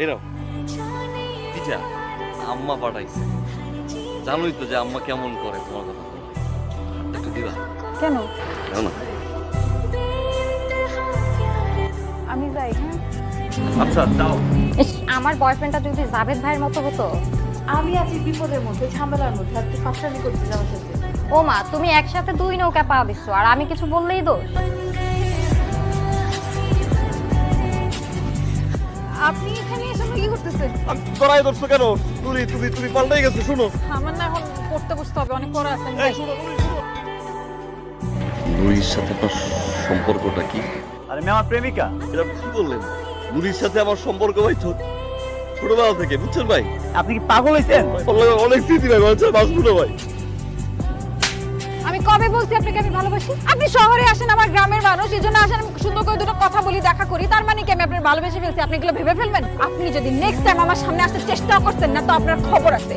এই নাও পিঠা আম্মা পাঠাইছে। জানোই তো যে আম্মা কেমন করে তোমার কথা বলে। একটু দিবা? কেন? দাও না। আমি যাই। হ্যাঁ, আচ্ছা দাও। ইস, আমার বয়ফ্রেন্ডটা যদি জাভেদ ভাইয়ের মতো হতো। আমি আছি বিপদের মধ্যে, ঝামেলার মধ্যে, আর তুই ফাঁসলামি করছিস আমার সাথে। ও মা, তুমি একসাথে দুই নৌকা পা দিচ্ছ আর আমি কিছু বললেই দোষ। আপনি এখানে এসে আমরা কি করতেছেন? আমি তোরাই ধরছো কেন? তুমি পাল্টাই গেছো। শুনো, আমার না এখন পড়তে বসতে হবে, অনেক পড়া আছে। নুরির সাথে আপনার সম্পর্কটা কি? আরে মেয়ে আমার প্রেমিকা। এটা কি বললেন? নুরির সাথে আমার সম্পর্ক ভাই ছোটবেলা থেকে, বুঝছেন ভাই? আপনি কি পাগল হয়েছেন? অনেক স্মৃতি ভাই, বাচ্চা বাঁচবো না ভাই। আমি কবে বলছি আপনাকে আমি ভালোবাসি? আপনি শহরে আসেন, আমার গ্রামের মানুষ, এই জন্য আসেন, আমি সুন্দর করে দুটো কথা বলি, দেখা করি, তার মানে কি আমি আপনার ভালোবেসে ফেলছি? আপনি এগুলো ভেবে ফেলবেন? আপনি যদি নেক্সট টাইম আমার সামনে আসতে চেষ্টা করছেন না, তো আপনার খবর আছে।